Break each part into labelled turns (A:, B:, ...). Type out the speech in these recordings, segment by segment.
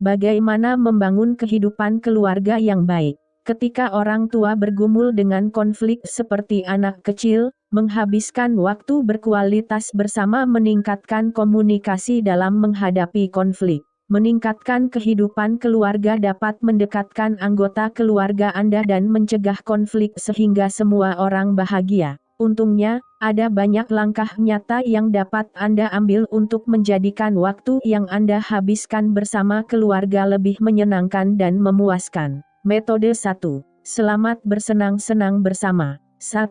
A: Bagaimana membangun kehidupan keluarga yang baik? Ketika orang tua bergumul dengan konflik seperti anak kecil, menghabiskan waktu berkualitas bersama meningkatkan komunikasi dalam menghadapi konflik. Meningkatkan kehidupan keluarga dapat mendekatkan anggota keluarga Anda dan mencegah konflik sehingga semua orang bahagia. Untungnya, ada banyak langkah nyata yang dapat Anda ambil untuk menjadikan waktu yang Anda habiskan bersama keluarga lebih menyenangkan dan memuaskan. Metode 1. Selamat bersenang-senang bersama. 1.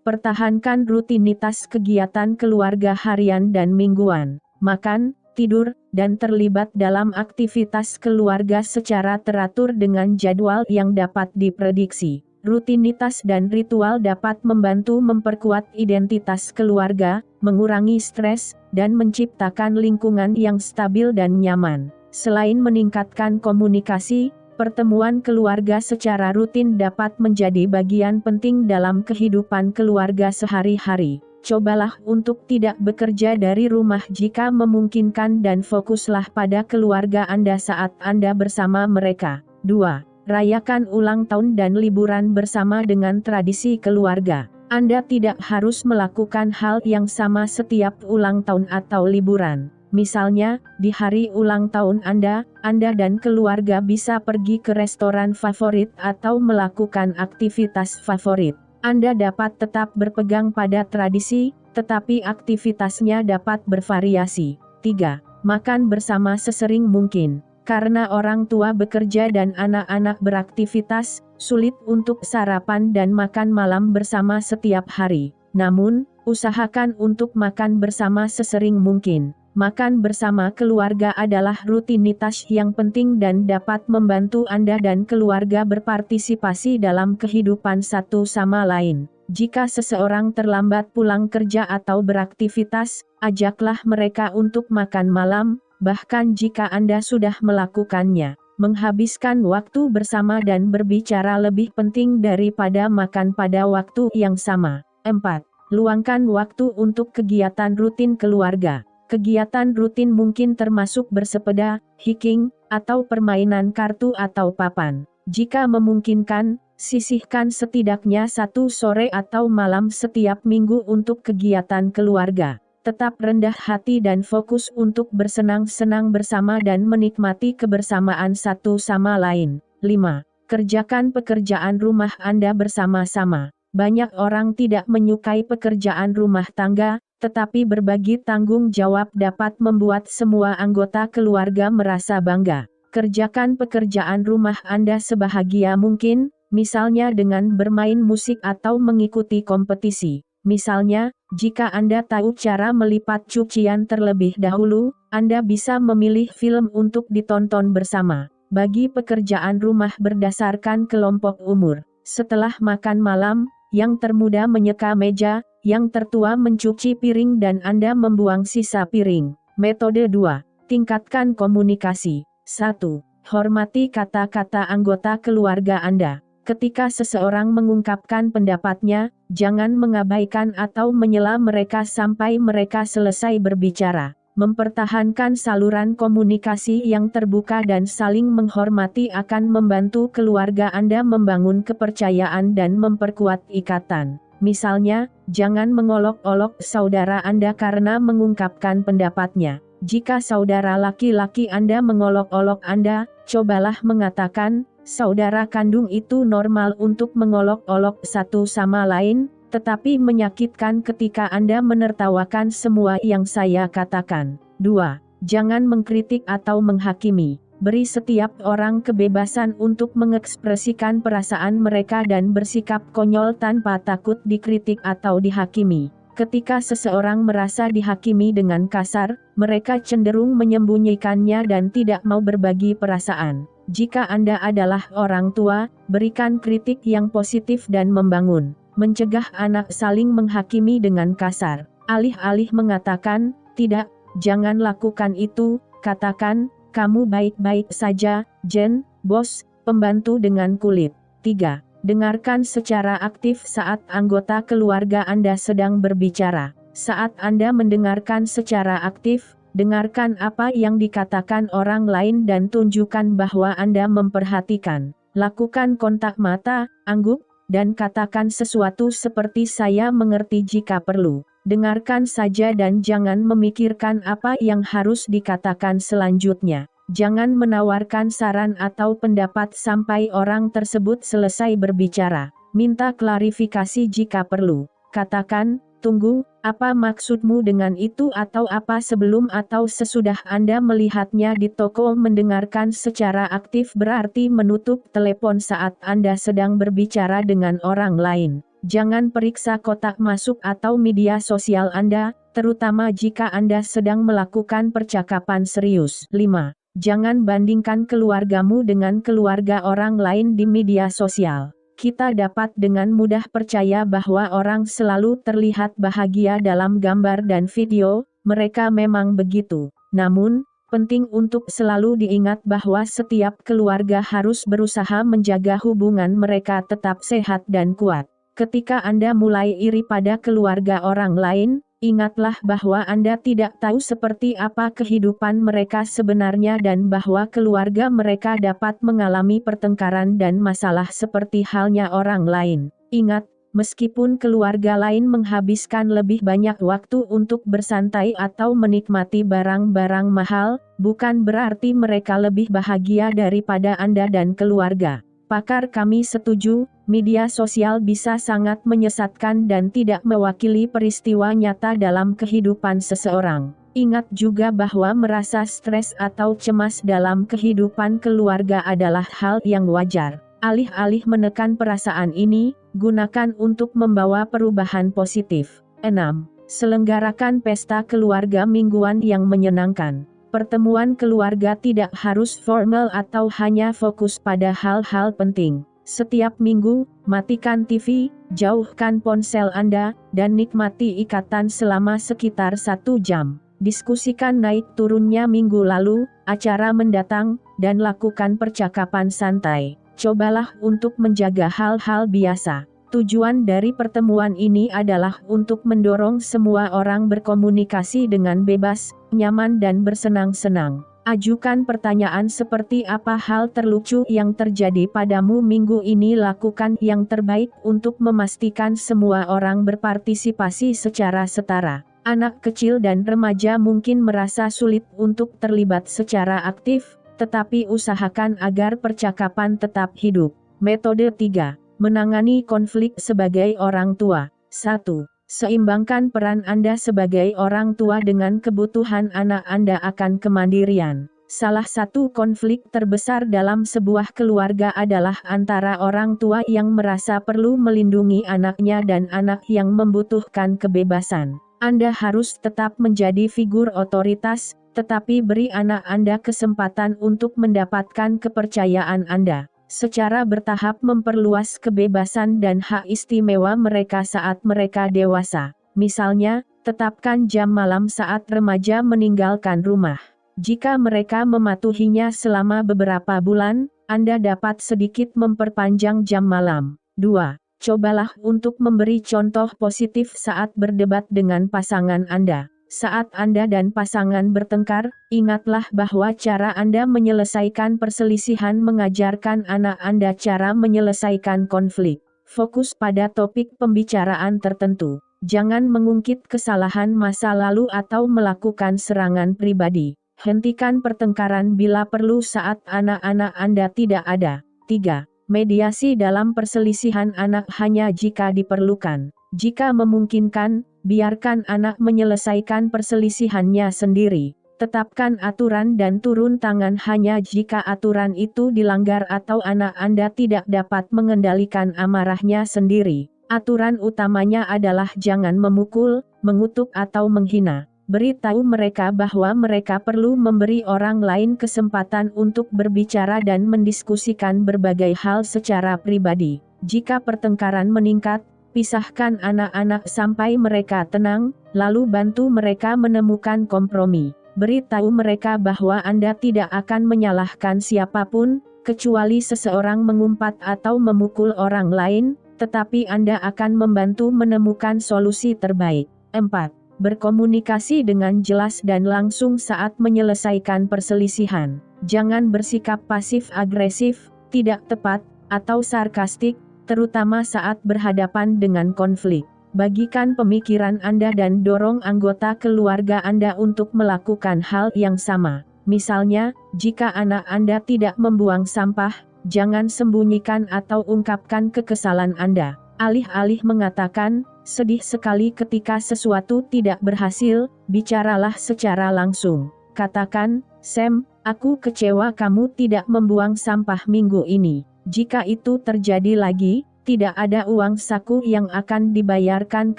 A: Pertahankan rutinitas kegiatan keluarga harian dan mingguan. Makan, tidur, dan terlibat dalam aktivitas keluarga secara teratur dengan jadwal yang dapat diprediksi. Rutinitas dan ritual dapat membantu memperkuat identitas keluarga, mengurangi stres, dan menciptakan lingkungan yang stabil dan nyaman. Selain meningkatkan komunikasi, pertemuan keluarga secara rutin dapat menjadi bagian penting dalam kehidupan keluarga sehari-hari. Cobalah untuk tidak bekerja dari rumah jika memungkinkan dan fokuslah pada keluarga Anda saat Anda bersama mereka. 2. Rayakan ulang tahun dan liburan bersama dengan tradisi keluarga. Anda tidak harus melakukan hal yang sama setiap ulang tahun atau liburan. Misalnya, di hari ulang tahun Anda dan keluarga bisa pergi ke restoran favorit atau melakukan aktivitas favorit. Anda dapat tetap berpegang pada tradisi, tetapi aktivitasnya dapat bervariasi. 3. Makan bersama sesering mungkin. Karena orang tua bekerja dan anak-anak beraktivitas, sulit untuk sarapan dan makan malam bersama setiap hari. Namun, usahakan untuk makan bersama sesering mungkin. Makan bersama keluarga adalah rutinitas yang penting dan dapat membantu Anda dan keluarga berpartisipasi dalam kehidupan satu sama lain. Jika seseorang terlambat pulang kerja atau beraktivitas, ajaklah mereka untuk makan malam, bahkan jika Anda sudah melakukannya. Menghabiskan waktu bersama dan berbicara lebih penting daripada makan pada waktu yang sama. 4. Luangkan waktu untuk kegiatan rutin keluarga. Kegiatan rutin mungkin termasuk bersepeda, hiking, atau permainan kartu atau papan. Jika memungkinkan, sisihkan setidaknya 1 sore atau malam setiap minggu untuk kegiatan keluarga. Tetap rendah hati dan fokus untuk bersenang-senang bersama dan menikmati kebersamaan satu sama lain. 5. Kerjakan pekerjaan rumah Anda bersama-sama. Banyak orang tidak menyukai pekerjaan rumah tangga, tetapi berbagi tanggung jawab dapat membuat semua anggota keluarga merasa bangga. Kerjakan pekerjaan rumah Anda sebahagia mungkin, misalnya dengan bermain musik atau mengikuti kompetisi. Misalnya, jika Anda tahu cara melipat cucian terlebih dahulu, Anda bisa memilih film untuk ditonton bersama. Bagi pekerjaan rumah berdasarkan kelompok umur. Setelah makan malam, yang termuda menyeka meja, yang tertua mencuci piring dan Anda membuang sisa piring. Metode 2. Tingkatkan komunikasi. 1. Hormati kata-kata anggota keluarga Anda. Ketika seseorang mengungkapkan pendapatnya, jangan mengabaikan atau menyela mereka sampai mereka selesai berbicara. Mempertahankan saluran komunikasi yang terbuka dan saling menghormati akan membantu keluarga Anda membangun kepercayaan dan memperkuat ikatan. Misalnya, jangan mengolok-olok saudara Anda karena mengungkapkan pendapatnya. Jika saudara laki-laki Anda mengolok-olok Anda, cobalah mengatakan, saudara kandung itu normal untuk mengolok-olok satu sama lain, tetapi menyakitkan ketika Anda menertawakan semua yang saya katakan. 2. Jangan mengkritik atau menghakimi. Beri setiap orang kebebasan untuk mengekspresikan perasaan mereka dan bersikap konyol tanpa takut dikritik atau dihakimi. Ketika seseorang merasa dihakimi dengan kasar, mereka cenderung menyembunyikannya dan tidak mau berbagi perasaan. Jika Anda adalah orang tua, berikan kritik yang positif dan membangun. Mencegah anak saling menghakimi dengan kasar. Alih-alih mengatakan, tidak, jangan lakukan itu, katakan, kamu baik-baik saja, Jen, bos, pembantu dengan kulit. 3. Dengarkan secara aktif saat anggota keluarga Anda sedang berbicara. Saat Anda mendengarkan secara aktif, Dengarkan apa yang dikatakan orang lain dan tunjukkan bahwa Anda memperhatikan. Lakukan kontak mata, angguk, dan katakan sesuatu seperti "saya mengerti" jika perlu. Dengarkan saja dan jangan memikirkan apa yang harus dikatakan selanjutnya. Jangan menawarkan saran atau pendapat sampai orang tersebut selesai berbicara. Minta klarifikasi jika perlu. Katakan, "Tunggu, apa maksudmu dengan itu?" atau "apa sebelum atau sesudah Anda melihatnya di toko?" Mendengarkan secara aktif berarti menutup telepon saat Anda sedang berbicara dengan orang lain. Jangan periksa kotak masuk atau media sosial Anda, terutama jika Anda sedang melakukan percakapan serius. 5. Jangan bandingkan keluargamu dengan keluarga orang lain di media sosial. Kita dapat dengan mudah percaya bahwa orang selalu terlihat bahagia dalam gambar dan video, mereka memang begitu. Namun, penting untuk selalu diingat bahwa setiap keluarga harus berusaha menjaga hubungan mereka tetap sehat dan kuat. Ketika Anda mulai iri pada keluarga orang lain, ingatlah bahwa Anda tidak tahu seperti apa kehidupan mereka sebenarnya dan bahwa keluarga mereka dapat mengalami pertengkaran dan masalah seperti halnya orang lain. Ingat, meskipun keluarga lain menghabiskan lebih banyak waktu untuk bersantai atau menikmati barang-barang mahal, bukan berarti mereka lebih bahagia daripada Anda dan keluarga. Pakar kami setuju, media sosial bisa sangat menyesatkan dan tidak mewakili peristiwa nyata dalam kehidupan seseorang. Ingat juga bahwa merasa stres atau cemas dalam kehidupan keluarga adalah hal yang wajar. Alih-alih menekan perasaan ini, gunakan untuk membawa perubahan positif. 6. Selenggarakan pesta keluarga mingguan yang menyenangkan. Pertemuan keluarga tidak harus formal atau hanya fokus pada hal-hal penting. Setiap minggu, matikan TV, jauhkan ponsel Anda, dan nikmati ikatan selama sekitar 1 jam. Diskusikan naik turunnya minggu lalu, acara mendatang, dan lakukan percakapan santai. Cobalah untuk menjaga hal-hal biasa. Tujuan dari pertemuan ini adalah untuk mendorong semua orang berkomunikasi dengan bebas, nyaman dan bersenang-senang. Ajukan pertanyaan seperti apa hal terlucu yang terjadi padamu minggu ini. Lakukan yang terbaik untuk memastikan semua orang berpartisipasi secara setara. Anak kecil dan remaja mungkin merasa sulit untuk terlibat secara aktif, tetapi usahakan agar percakapan tetap hidup. Metode 3. Menangani konflik sebagai orang tua. 1. Seimbangkan peran Anda sebagai orang tua dengan kebutuhan anak Anda akan kemandirian. Salah satu konflik terbesar dalam sebuah keluarga adalah antara orang tua yang merasa perlu melindungi anaknya dan anak yang membutuhkan kebebasan. Anda harus tetap menjadi figur otoritas, tetapi beri anak Anda kesempatan untuk mendapatkan kepercayaan Anda. Secara bertahap memperluas kebebasan dan hak istimewa mereka saat mereka dewasa. Misalnya, tetapkan jam malam saat remaja meninggalkan rumah. Jika mereka mematuhinya selama beberapa bulan, Anda dapat sedikit memperpanjang jam malam. 2. Cobalah untuk memberi contoh positif saat berdebat dengan pasangan Anda. Saat Anda dan pasangan bertengkar, ingatlah bahwa cara Anda menyelesaikan perselisihan mengajarkan anak Anda cara menyelesaikan konflik. Fokus pada topik pembicaraan tertentu. Jangan mengungkit kesalahan masa lalu atau melakukan serangan pribadi. Hentikan pertengkaran bila perlu saat anak-anak Anda tidak ada. 3. Mediasi dalam perselisihan anak hanya jika diperlukan. Jika memungkinkan, biarkan anak menyelesaikan perselisihannya sendiri. Tetapkan aturan dan turun tangan hanya jika aturan itu dilanggar atau anak Anda tidak dapat mengendalikan amarahnya sendiri. Aturan utamanya adalah jangan memukul, mengutuk atau menghina. Beritahu mereka bahwa mereka perlu memberi orang lain kesempatan untuk berbicara dan mendiskusikan berbagai hal secara pribadi. Jika pertengkaran meningkat, pisahkan anak-anak sampai mereka tenang, lalu bantu mereka menemukan kompromi. Beritahu mereka bahwa Anda tidak akan menyalahkan siapapun, kecuali seseorang mengumpat atau memukul orang lain, tetapi Anda akan membantu menemukan solusi terbaik. 4. Berkomunikasi dengan jelas dan langsung saat menyelesaikan perselisihan. Jangan bersikap pasif-agresif, tidak tepat, atau sarkastik, terutama saat berhadapan dengan konflik. Bagikan pemikiran Anda dan dorong anggota keluarga Anda untuk melakukan hal yang sama. Misalnya, jika anak Anda tidak membuang sampah, jangan sembunyikan atau ungkapkan kekesalan Anda. Alih-alih mengatakan, sedih sekali ketika sesuatu tidak berhasil, bicaralah secara langsung. Katakan, Sam, aku kecewa kamu tidak membuang sampah minggu ini. Jika itu terjadi lagi, tidak ada uang saku yang akan dibayarkan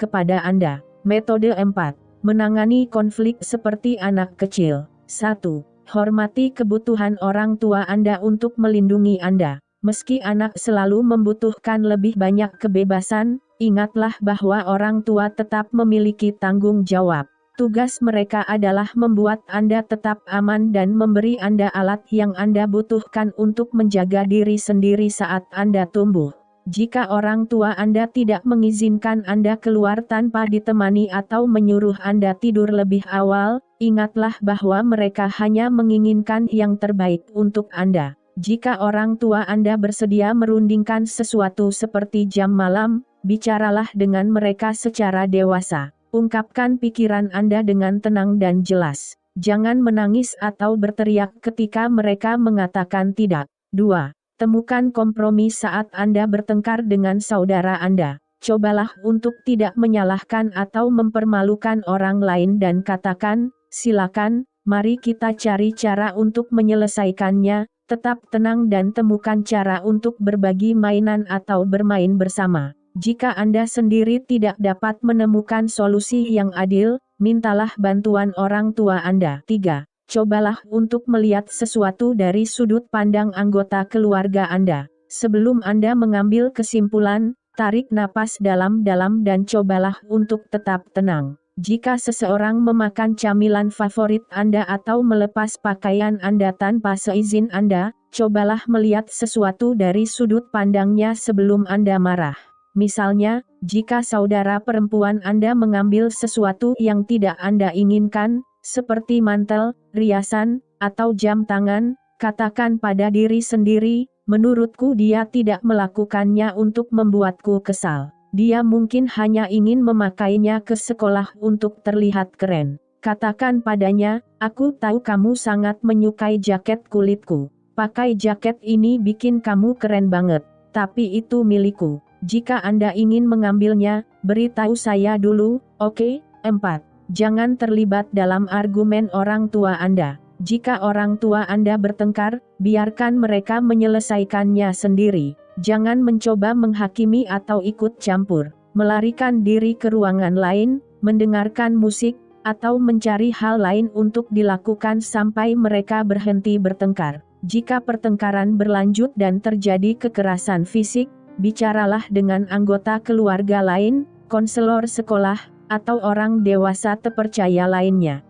A: kepada Anda. Metode 4. Menangani konflik seperti anak kecil. 1. Hormati kebutuhan orang tua Anda untuk melindungi Anda. Meski anak selalu membutuhkan lebih banyak kebebasan, ingatlah bahwa orang tua tetap memiliki tanggung jawab. Tugas mereka adalah membuat Anda tetap aman dan memberi Anda alat yang Anda butuhkan untuk menjaga diri sendiri saat Anda tumbuh. Jika orang tua Anda tidak mengizinkan Anda keluar tanpa ditemani atau menyuruh Anda tidur lebih awal, ingatlah bahwa mereka hanya menginginkan yang terbaik untuk Anda. Jika orang tua Anda bersedia merundingkan sesuatu seperti jam malam, bicaralah dengan mereka secara dewasa. Ungkapkan pikiran Anda dengan tenang dan jelas. Jangan menangis atau berteriak ketika mereka mengatakan tidak. 2. Temukan kompromi saat Anda bertengkar dengan saudara Anda. Cobalah untuk tidak menyalahkan atau mempermalukan orang lain dan katakan, silakan, mari kita cari cara untuk menyelesaikannya. Tetap tenang dan temukan cara untuk berbagi mainan atau bermain bersama. Jika Anda sendiri tidak dapat menemukan solusi yang adil, mintalah bantuan orang tua Anda. 3. Cobalah untuk melihat sesuatu dari sudut pandang anggota keluarga Anda. Sebelum Anda mengambil kesimpulan, tarik napas dalam-dalam dan cobalah untuk tetap tenang. Jika seseorang memakan camilan favorit Anda atau melepas pakaian Anda tanpa seizin Anda, cobalah melihat sesuatu dari sudut pandangnya sebelum Anda marah. Misalnya, jika saudara perempuan Anda mengambil sesuatu yang tidak Anda inginkan, seperti mantel, riasan, atau jam tangan, katakan pada diri sendiri, menurutku dia tidak melakukannya untuk membuatku kesal. Dia mungkin hanya ingin memakainya ke sekolah untuk terlihat keren. Katakan padanya, aku tahu kamu sangat menyukai jaket kulitku. Pakai jaket ini bikin kamu keren banget, tapi itu milikku. Jika Anda ingin mengambilnya, beritahu saya dulu, oke? 4. Jangan terlibat dalam argumen orang tua Anda. Jika orang tua Anda bertengkar, biarkan mereka menyelesaikannya sendiri. Jangan mencoba menghakimi atau ikut campur. Melarikan diri ke ruangan lain, mendengarkan musik, atau mencari hal lain untuk dilakukan sampai mereka berhenti bertengkar. Jika pertengkaran berlanjut dan terjadi kekerasan fisik, bicaralah dengan anggota keluarga lain, konselor sekolah, atau orang dewasa terpercaya lainnya.